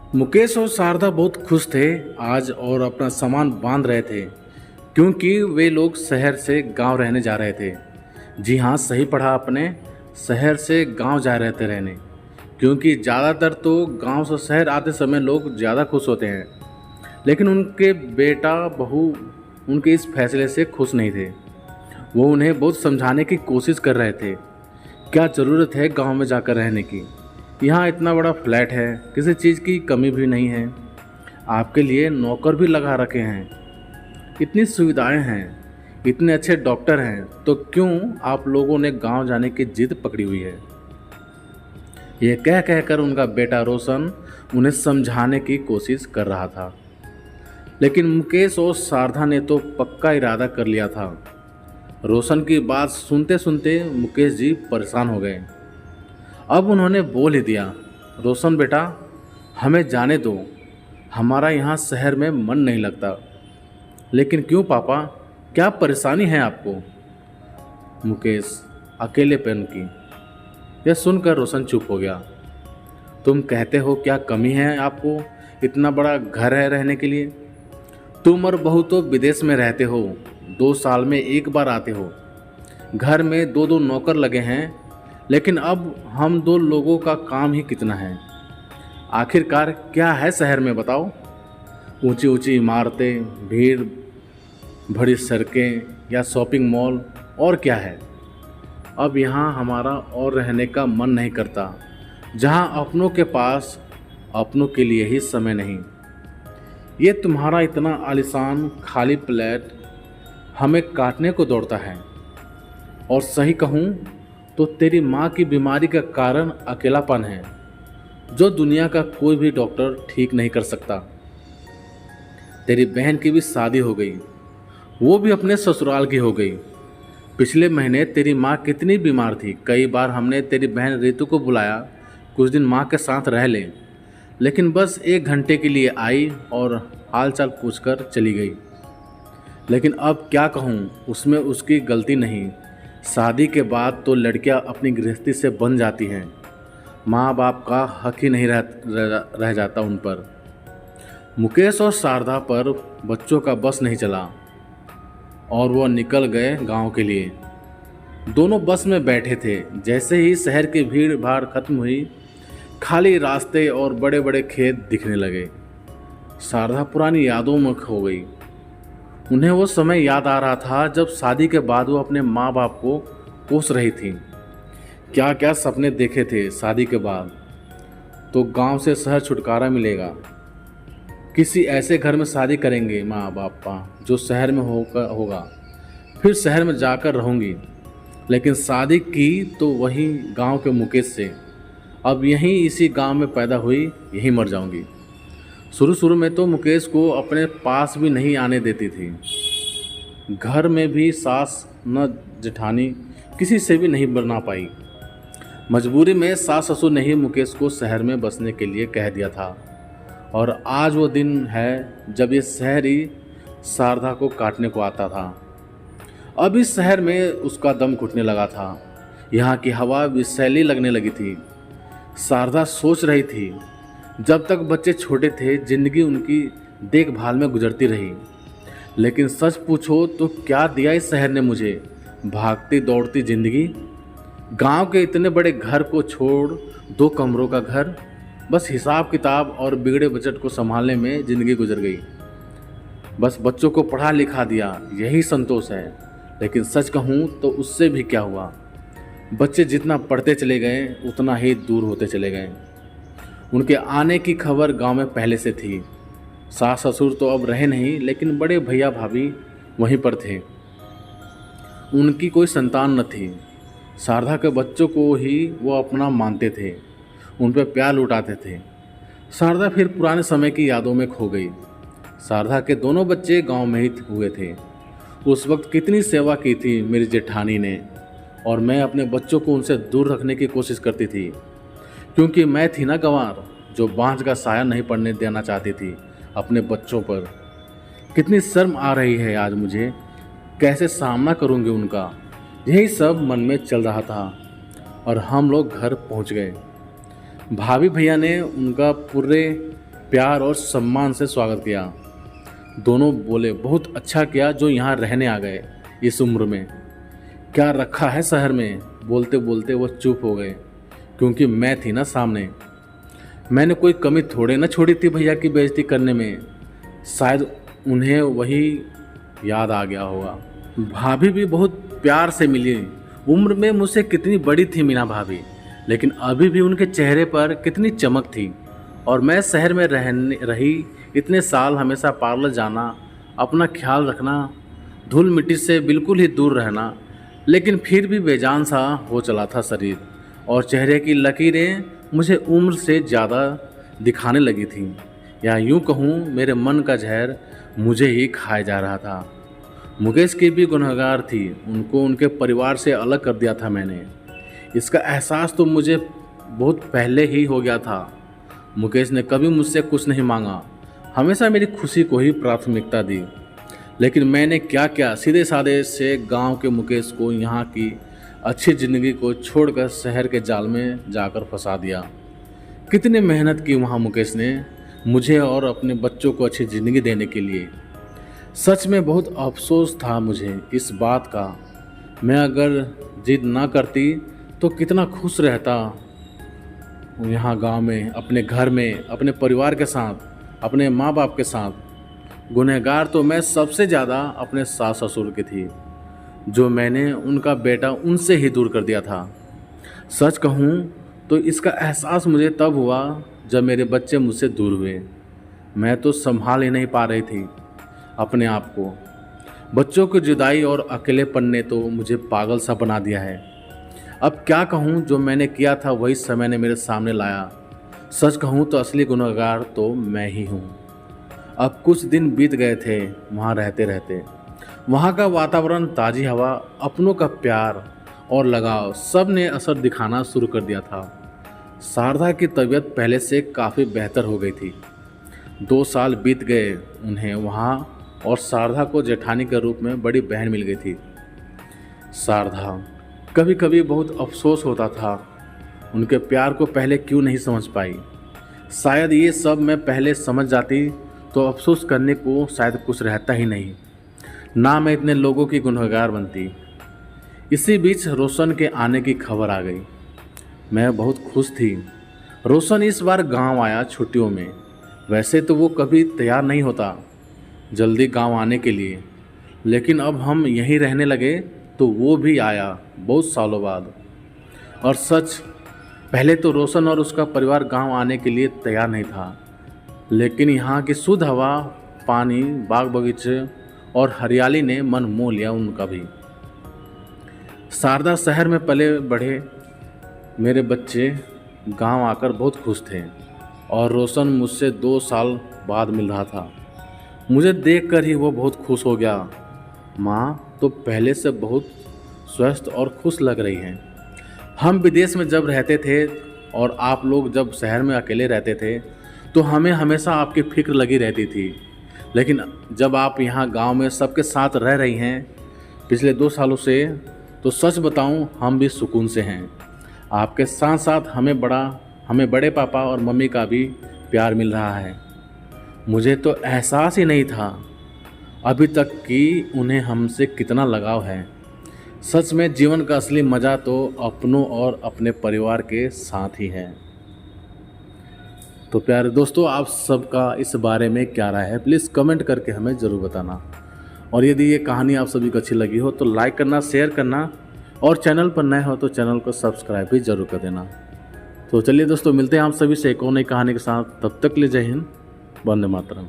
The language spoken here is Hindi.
मुकेश और शारदा बहुत खुश थे आज और अपना सामान बांध रहे थे क्योंकि वे लोग शहर से गांव रहने जा रहे थे। जी हाँ, सही पढ़ा आपने। शहर से गांव जा रहे थे रहने, क्योंकि ज़्यादातर तो गांव से शहर आते समय लोग ज़्यादा खुश होते हैं, लेकिन उनके बेटा बहू उनके इस फैसले से खुश नहीं थे। वो उन्हें बहुत समझाने की कोशिश कर रहे थे। क्या ज़रूरत है गांव में जाकर रहने की? यहाँ इतना बड़ा फ्लैट है, किसी चीज़ की कमी भी नहीं है, आपके लिए नौकर भी लगा रखे हैं, इतनी सुविधाएं हैं, इतने अच्छे डॉक्टर हैं, तो क्यों आप लोगों ने गांव जाने की जिद पकड़ी हुई है? ये कह कहकर उनका बेटा रोशन उन्हें समझाने की कोशिश कर रहा था, लेकिन मुकेश और शारदा ने तो पक्का इरादा कर लिया था। रोशन की बात सुनते सुनते मुकेश जी परेशान हो गए। अब उन्होंने बोल ही दिया, रोशन बेटा, हमें जाने दो, हमारा यहाँ शहर में मन नहीं लगता। लेकिन क्यों पापा, क्या परेशानी है आपको? मुकेश अकेलेपन की। यह सुनकर रोशन चुप हो गया। तुम कहते हो क्या कमी है आपको? इतना बड़ा घर है रहने के लिए। तुम और बहू तो विदेश में रहते हो, 2 साल में एक बार आते हो, घर में 2-2 नौकर लगे हैं, लेकिन अब हम 2 लोगों का काम ही कितना है। आखिरकार क्या है शहर में, बताओ? ऊंची ऊंची इमारतें, भीड़ भरी सड़कें या शॉपिंग मॉल, और क्या है? अब यहाँ हमारा और रहने का मन नहीं करता, जहाँ अपनों के पास अपनों के लिए ही समय नहीं। ये तुम्हारा इतना आलीशान खाली फ्लैट हमें काटने को दौड़ता है। और सही कहूँ तो तेरी माँ की बीमारी का कारण अकेलापन है, जो दुनिया का कोई भी डॉक्टर ठीक नहीं कर सकता। तेरी बहन की भी शादी हो गई, वो भी अपने ससुराल की हो गई। पिछले महीने तेरी माँ कितनी बीमार थी, कई बार हमने तेरी बहन रितु को बुलाया कुछ दिन माँ के साथ रह ले, लेकिन बस 1 घंटे के लिए आई और हालचाल पूछकर चली गई। लेकिन अब क्या कहूँ, उसमें उसकी गलती नहीं। शादी के बाद तो लड़कियां अपनी गृहस्थी से बन जाती हैं, माँ बाप का हक ही नहीं रह जाता उन पर। मुकेश और शारदा पर बच्चों का बस नहीं चला और वो निकल गए गांव के लिए। दोनों बस में बैठे थे। जैसे ही शहर की भीड़ भाड़ खत्म हुई, खाली रास्ते और बड़े बड़े खेत दिखने लगे। शारदा पुरानी यादों में खो गई। उन्हें वो समय याद आ रहा था जब शादी के बाद वो अपने माँ बाप को कोस रही थी। क्या क्या सपने देखे थे शादी के बाद। तो गांव से शहर छुटकारा मिलेगा, किसी ऐसे घर में शादी करेंगे माँ बापा जो शहर में होगा, फिर शहर में जाकर रहूँगी। लेकिन शादी की तो वही गांव के मुकेश से। अब यहीं इसी गांव में पैदा हुई, यहीं मर जाऊंगी। शुरू में तो मुकेश को अपने पास भी नहीं आने देती थी। घर में भी सास न जेठानी किसी से भी नहीं बना पाई। मजबूरी में सास ससुर ने ही मुकेश को शहर में बसने के लिए कह दिया था। और आज वो दिन है जब ये शहर ही शारदा को काटने को आता था। अब इस शहर में उसका दम घुटने लगा था। यहाँ की हवा विषैली लगने लगी थी। शारदा सोच रही थी, जब तक बच्चे छोटे थे जिंदगी उनकी देखभाल में गुजरती रही, लेकिन सच पूछो तो क्या दिया इस शहर ने मुझे? भागती दौड़ती जिंदगी। गांव के इतने बड़े घर को छोड़ 2 कमरों का घर, बस हिसाब किताब और बिगड़े बजट को संभालने में ज़िंदगी गुजर गई। बस बच्चों को पढ़ा लिखा दिया, यही संतोष है। लेकिन सच कहूँ तो उससे भी क्या हुआ? बच्चे जितना पढ़ते चले गए उतना ही दूर होते चले गए। उनके आने की खबर गांव में पहले से थी। सास ससुर तो अब रहे नहीं, लेकिन बड़े भैया भाभी वहीं पर थे। उनकी कोई संतान न थी। शारदा के बच्चों को ही वो अपना मानते थे, उन पर प्यार लुटाते थे। शारदा फिर पुराने समय की यादों में खो गई। शारदा के दोनों बच्चे गांव में ही हुए थे। उस वक्त कितनी सेवा की थी मेरी जेठानी ने, और मैं अपने बच्चों को उनसे दूर रखने की कोशिश करती थी, क्योंकि मैं थी ना गंवार, जो बांझ का साया नहीं पड़ने देना चाहती थी अपने बच्चों पर। कितनी शर्म आ रही है आज मुझे, कैसे सामना करूंगी उनका, यही सब मन में चल रहा था। और हम लोग घर पहुंच गए। भाभी भैया ने उनका पूरे प्यार और सम्मान से स्वागत किया। दोनों बोले, बहुत अच्छा किया जो यहाँ रहने आ गए इस उम्र में। क्या रखा है शहर में? बोलते बोलते वो चुप हो गए, क्योंकि मैं थी ना सामने। मैंने कोई कमी थोड़े ना छोड़ी थी भैया की बेइज्जती करने में। शायद उन्हें वही याद आ गया होगा। भाभी भी बहुत प्यार से मिली। उम्र में मुझसे कितनी बड़ी थी मीना भाभी, लेकिन अभी भी उनके चेहरे पर कितनी चमक थी। और मैं शहर में रही इतने साल, हमेशा पार्लर जाना, अपना ख्याल रखना, धूल मिट्टी से बिल्कुल ही दूर रहना, लेकिन फिर भी बेजान सा हो चला था शरीर, और चेहरे की लकीरें मुझे उम्र से ज़्यादा दिखाने लगी थीं। या यूँ कहूँ, मेरे मन का जहर मुझे ही खाया जा रहा था। मुकेश की भी गुनहगार थी, उनको उनके परिवार से अलग कर दिया था मैंने। इसका एहसास तो मुझे बहुत पहले ही हो गया था। मुकेश ने कभी मुझसे कुछ नहीं मांगा, हमेशा मेरी खुशी को ही प्राथमिकता दी। लेकिन मैंने क्या किया, सीधे साधे से गांव के मुकेश को यहाँ की अच्छी ज़िंदगी को छोड़कर शहर के जाल में जाकर फंसा दिया। कितनी मेहनत की वहाँ मुकेश ने मुझे और अपने बच्चों को अच्छी ज़िंदगी देने के लिए। सच में बहुत अफसोस था मुझे इस बात का। मैं अगर जिद ना करती तो कितना खुश रहता यहाँ गांव में, अपने घर में, अपने परिवार के साथ, अपने माँ बाप के साथ। गुनहगार तो मैं सबसे ज़्यादा अपने सास ससुर की थी, जो मैंने उनका बेटा उनसे ही दूर कर दिया था। सच कहूँ तो इसका एहसास मुझे तब हुआ जब मेरे बच्चे मुझसे दूर हुए। मैं तो संभाल ही नहीं पा रही थी अपने आप को। बच्चों की जुदाई और अकेलेपन ने तो मुझे पागल सा बना दिया है। अब क्या कहूँ, जो मैंने किया था वही समय ने मेरे सामने लाया। सच कहूँ तो असली गुनहगार तो मैं ही हूँ। अब कुछ दिन बीत गए थे वहाँ रहते रहते। वहाँ का वातावरण, ताज़ी हवा, अपनों का प्यार और लगाव सब ने असर दिखाना शुरू कर दिया था। शारदा की तबीयत पहले से काफ़ी बेहतर हो गई थी। 2 साल बीत गए उन्हें वहाँ, और शारदा को जेठानी के रूप में बड़ी बहन मिल गई थी। शारदा, कभी कभी बहुत अफसोस होता था उनके प्यार को पहले क्यों नहीं समझ पाई। शायद ये सब मैं पहले समझ जाती तो अफसोस करने को शायद कुछ रहता ही नहीं, ना मैं इतने लोगों की गुनहगार बनती। इसी बीच रोशन के आने की खबर आ गई। मैं बहुत खुश थी। रोशन इस बार गांव आया छुट्टियों में। वैसे तो वो कभी तैयार नहीं होता जल्दी गांव आने के लिए, लेकिन अब हम यहीं रहने लगे तो वो भी आया बहुत सालों बाद। और सच, पहले तो रोशन और उसका परिवार गांव आने के लिए तैयार नहीं था, लेकिन यहाँ की शुद्ध हवा, पानी, बाग बगीचे और हरियाली ने मन मोह लिया उनका भी। शारदा शहर में पले बढ़े मेरे बच्चे गांव आकर बहुत खुश थे, और रोशन मुझसे 2 साल बाद मिल रहा था। मुझे देखकर ही वो बहुत खुश हो गया। माँ तो पहले से बहुत स्वस्थ और खुश लग रही हैं। हम विदेश में जब रहते थे और आप लोग जब शहर में अकेले रहते थे तो हमें हमेशा आपकी फिक्र लगी रहती थी, लेकिन जब आप यहाँ गांव में सबके साथ रह रही हैं पिछले 2 सालों से, तो सच बताऊँ हम भी सुकून से हैं। आपके साथ साथ हमें बड़े पापा और मम्मी का भी प्यार मिल रहा है। मुझे तो एहसास ही नहीं था अभी तक कि उन्हें हमसे कितना लगाव है। सच में जीवन का असली मज़ा तो अपनों और अपने परिवार के साथ ही है। तो प्यारे दोस्तों, आप सबका इस बारे में क्या राय है, प्लीज़ कमेंट करके हमें ज़रूर बताना। और यदि ये कहानी आप सभी को अच्छी लगी हो तो लाइक करना, शेयर करना, और चैनल पर नए हो तो चैनल को सब्सक्राइब भी ज़रूर कर देना। तो चलिए दोस्तों, मिलते हैं आप सभी से एक और नई कहानी के साथ। तब तक ले जय हिंद, वंदे मातरम।